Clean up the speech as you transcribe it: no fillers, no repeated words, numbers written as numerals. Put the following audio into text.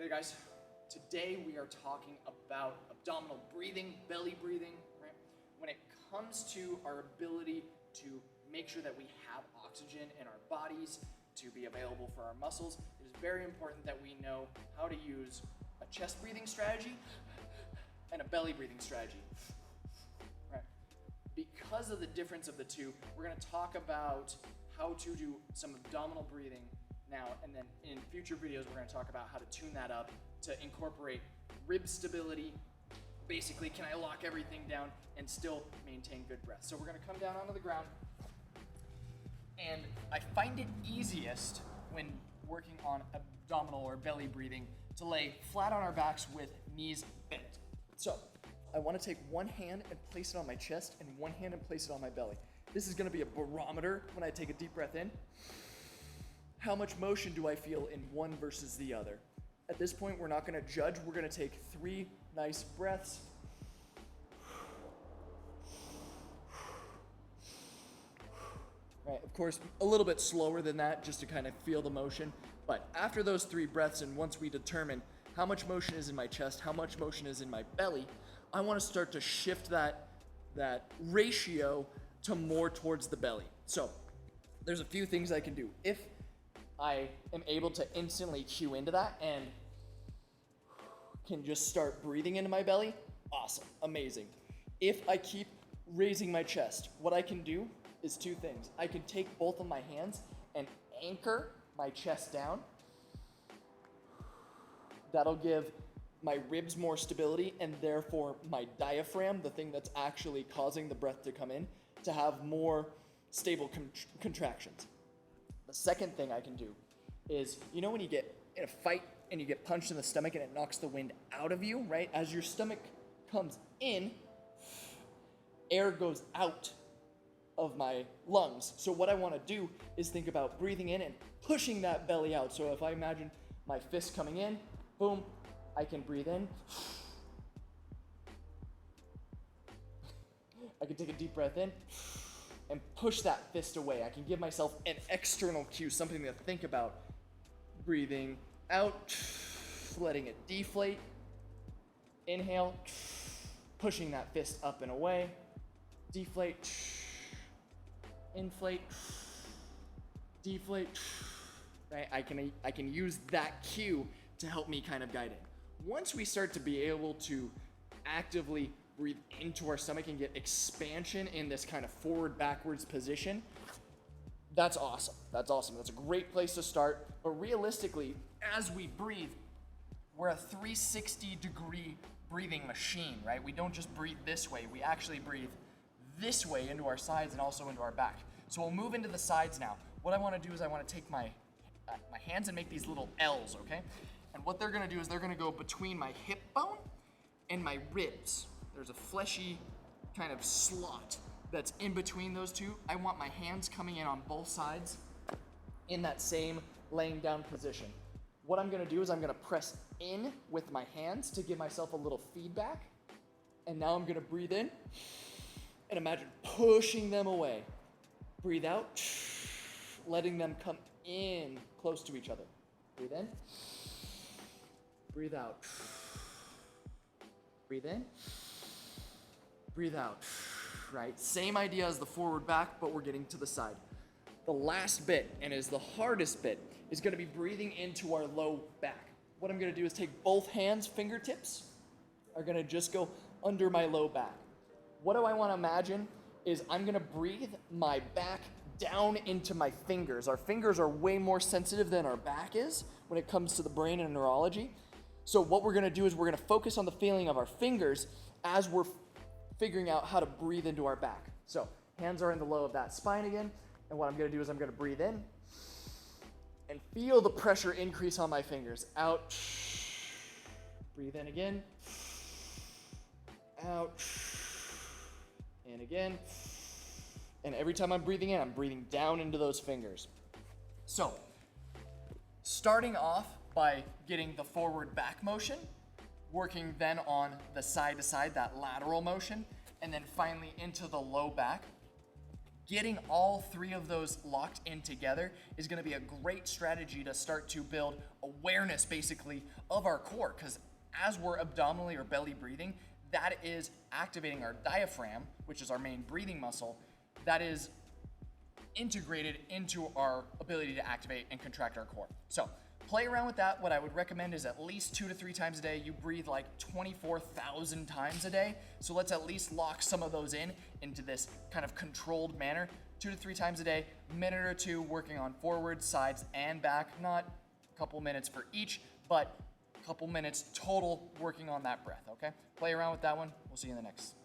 Hey there, guys. Today we are talking about abdominal breathing, belly breathing, right? When it comes to our ability to make sure that we have oxygen in our bodies to be available for our muscles, it is very important that we know how to use a chest breathing strategy and a belly breathing strategy, right? Because of the difference of the two, we're going to talk about how to do some abdominal breathing now, and then in future videos we're going to talk about how to tune that up to incorporate rib stability. Basically, can I lock everything down and still maintain good breath? So we're going to come down onto the ground, and I find it easiest when working on abdominal or belly breathing to lay flat on our backs with knees bent. So I want to take one hand and place it on my chest and one hand and place it on my belly. This is going to be a barometer when I take a deep breath in. How much motion do I feel in one versus the other? At this point, we're not going to judge. We're going to take 3 nice breaths. Right, of course, a little bit slower than that just to kind of feel the motion. But after those 3 breaths, and once we determine how much motion is in my chest, how much motion is in my belly, I want to start to shift that ratio to more towards the belly. So there's a few things I can do. If I am able to instantly cue into that and can just start breathing into my belly, awesome, amazing. If I keep raising my chest, what I can do is 2 things. I can take both of my hands and anchor my chest down. That'll give my ribs more stability and therefore my diaphragm, the thing that's actually causing the breath to come in, to have more stable contractions. The second thing I can do is, you know when you get in a fight and you get punched in the stomach and it knocks the wind out of you, right? As your stomach comes in, air goes out of my lungs. So what I want to do is think about breathing in and pushing that belly out. So if I imagine my fist coming in, boom, I can breathe in. I can take a deep breath in and push that fist away. I can give myself an external cue, something to think about. Breathing out, letting it deflate. Inhale, pushing that fist up and away. Deflate, inflate, deflate. Right? I can use that cue to help me kind of guide it. Once we start to be able to actively breathe into our stomach and get expansion in this kind of forward-backwards position, that's awesome. That's awesome. That's a great place to start. But realistically, as we breathe, we're a 360-degree breathing machine, right? We don't just breathe this way. We actually breathe this way into our sides and also into our back. So we'll move into the sides now. What I want to do is I want to take my hands and make these little L's, okay? And what they're going to do is they're going to go between my hip bone and my ribs. There's a fleshy kind of slot that's in between those two. I want my hands coming in on both sides in that same laying down position. What I'm gonna do is I'm gonna press in with my hands to give myself a little feedback. And now I'm gonna breathe in and imagine pushing them away. Breathe out, letting them come in close to each other. Breathe in, breathe out. Breathe in, breathe out, right? Same idea as the forward back, but we're getting to the side. The last bit, and is the hardest bit, is gonna be breathing into our low back. What I'm gonna do is take both hands, fingertips are gonna just go under my low back. What do I wanna imagine is I'm gonna breathe my back down into my fingers. Our fingers are way more sensitive than our back is when it comes to the brain and neurology. So what we're gonna do is we're gonna focus on the feeling of our fingers as we're figuring out how to breathe into our back. So hands are in the low of that spine again, and what I'm gonna do is I'm gonna breathe in and feel the pressure increase on my fingers. Out, breathe in again, out, in again. And every time I'm breathing in, I'm breathing down into those fingers. So, starting off by getting the forward back motion, working then on the side to side, that lateral motion, and then finally into the low back. getting all three of those locked in together is going to be a great strategy to start to build awareness basically of our core, because as we're abdominally or belly breathing, that is activating our diaphragm, which is our main breathing muscle, that is integrated into our ability to activate and contract our core. So play around with that. What I would recommend is at least 2 to 3 times a day. You breathe like 24,000 times a day. So let's at least lock some of those into this kind of controlled manner. 2 to 3 times a day, minute or two working on forwards, sides, and back. Not a couple minutes for each, but a couple minutes total working on that breath, okay? Play around with that one. We'll see you in the next.